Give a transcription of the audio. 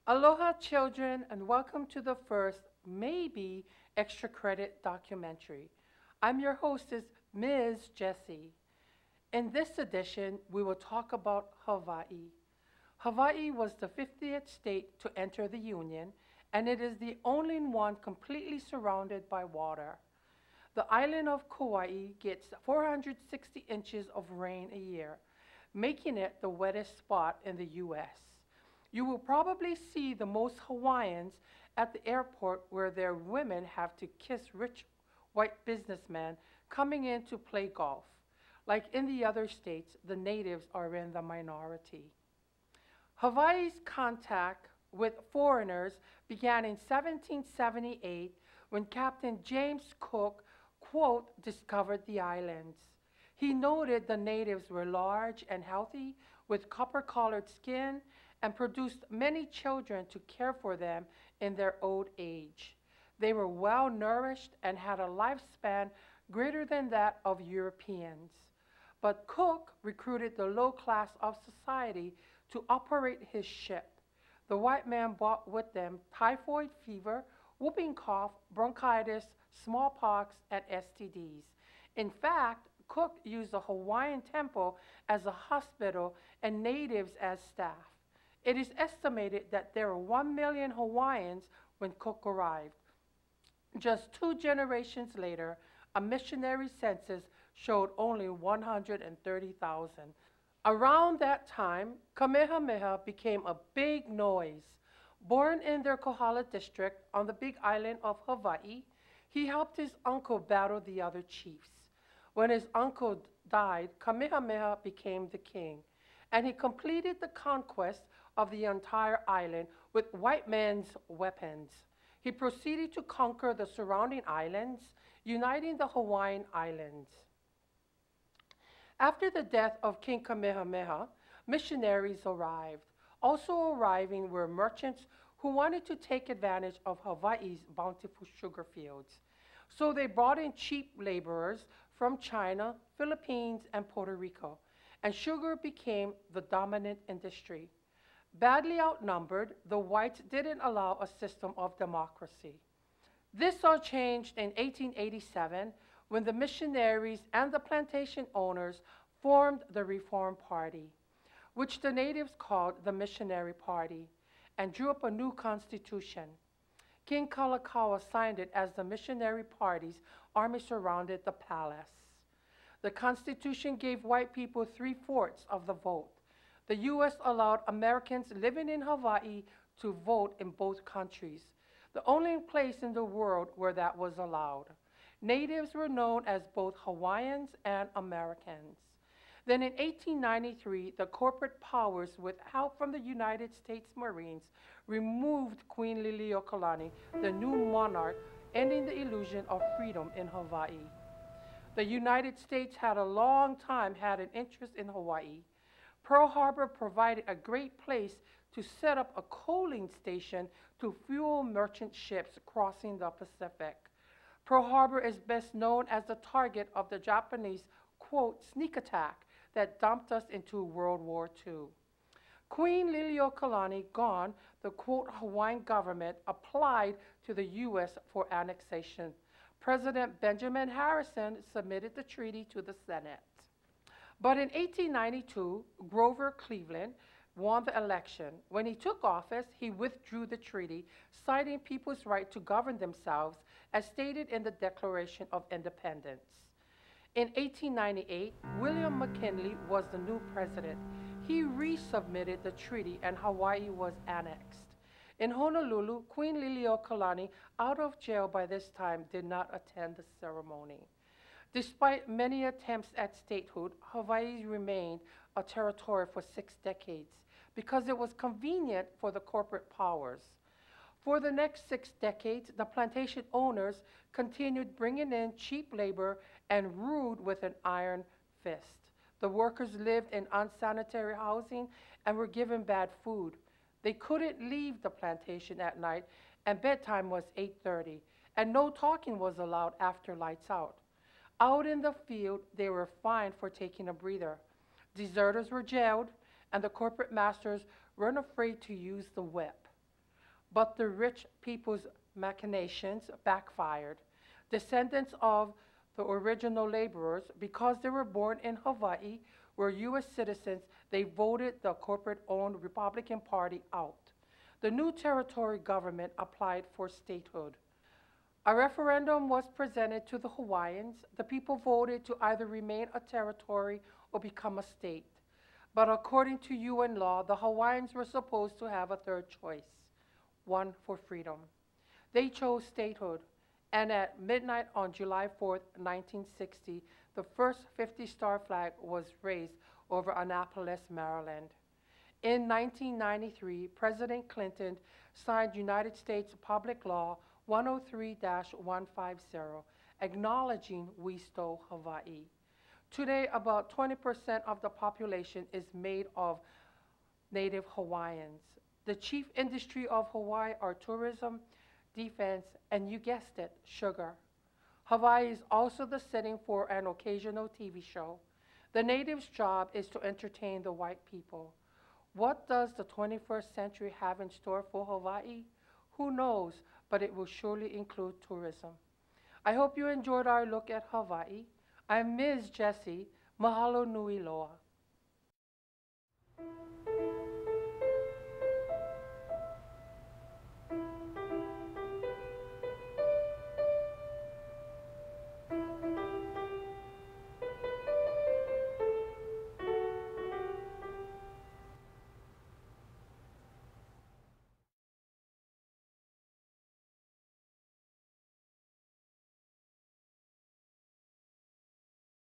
Aloha, children, and welcome to the first, maybe, extra credit documentary. I'm your hostess, Ms. Jessie. In this edition, we will talk about Hawaii. Hawaii was the 50th state to enter the Union, and it is the only one completely surrounded by water. The island of Kauai gets 460 inches of rain a year, making it the wettest spot in the U.S. You will probably see the most Hawaiians at the airport where their women have to kiss rich white businessmen coming in to play golf. Like in the other states, the natives are in the minority. Hawaii's contact with foreigners began in 1778 when Captain James Cook, quote, discovered the islands. He noted the natives were large and healthy with copper colored skin and produced many children to care for them in their old age. They were well nourished and had a lifespan greater than that of Europeans. But Cook recruited the low class of society to operate his ship. The white man brought with them typhoid fever, whooping cough, bronchitis, smallpox, and STDs. In fact, Cook used the Hawaiian temple as a hospital and natives as staff. It is estimated that there were 1 million Hawaiians when Cook arrived. Just two generations later, a missionary census showed only 130,000. Around that time, Kamehameha became a big noise. Born in their Kohala district on the big island of Hawaii, he helped his uncle battle the other chiefs. When his uncle died, Kamehameha became the king, and he completed the conquest of the entire island with white man's weapons. He proceeded to conquer the surrounding islands, uniting the Hawaiian Islands. After the death of King Kamehameha, missionaries arrived. Also arriving were merchants who wanted to take advantage of Hawaii's bountiful sugar fields. So they brought in cheap laborers from China, Philippines, and Puerto Rico, and sugar became the dominant industry. Badly outnumbered, the whites didn't allow a system of democracy. This all changed in 1887 when the missionaries and the plantation owners formed the Reform Party, which the natives called the Missionary Party, and drew up a new constitution. King Kalakaua signed it as the missionary party's army surrounded the palace. The Constitution gave white people three-fourths of the vote. The U.S. allowed Americans living in Hawaii to vote in both countries, the only place in the world where that was allowed. Natives were known as both Hawaiians and Americans. Then in 1893, the corporate powers, with help from the United States Marines, removed Queen Liliuokalani, the new monarch, ending the illusion of freedom in Hawaii. The United States had a long time had an interest in Hawaii. Pearl Harbor provided a great place to set up a coaling station to fuel merchant ships crossing the Pacific. Pearl Harbor is best known as the target of the Japanese, quote, sneak attack that dumped us into World War II. Queen Liliuokalani gone, the, quote, Hawaiian government applied to the U.S. for annexation. President Benjamin Harrison submitted the treaty to the Senate. But in 1892, Grover Cleveland won the election. When he took office, he withdrew the treaty, citing people's right to govern themselves as stated in the Declaration of Independence. In 1898, William McKinley was the new president. He resubmitted the treaty and Hawaii was annexed. In Honolulu, Queen Liliuokalani, out of jail by this time, did not attend the ceremony. Despite many attempts at statehood, Hawaii remained a territory for 6 decades because it was convenient for the corporate powers. For the next 6 decades, the plantation owners continued bringing in cheap labor and ruled with an iron fist. The workers lived in unsanitary housing and were given bad food. They couldn't leave the plantation at night, and bedtime was 8:30, and no talking was allowed after lights out. Out in the field, they were fined for taking a breather. Deserters were jailed, and the corporate masters weren't afraid to use the whip. But the rich people's machinations backfired. Descendants of the original laborers, because they were born in Hawaii, were U.S. citizens, they voted the corporate owned Republican Party out. The new territory government applied for statehood. A referendum was presented to the Hawaiians. The people voted to either remain a territory or become a state. But according to UN law, the Hawaiians were supposed to have a third choice, one for freedom. They chose statehood, and at midnight on July 4th, 1960, the first 50-star flag was raised over Annapolis, Maryland. In 1993, President Clinton signed United States Public Law 103-150, acknowledging we stole Hawaii. Today, about 20% of the population is made of native Hawaiians. The chief industry of Hawaii are tourism, defense, and you guessed it, sugar. Hawaii is also the setting for an occasional TV show. The natives' job is to entertain the white people. What does the 21st century have in store for Hawaii? Who knows, but it will surely include tourism. I hope you enjoyed our look at Hawaii. I'm Ms. Jessie. Mahalo nui loa.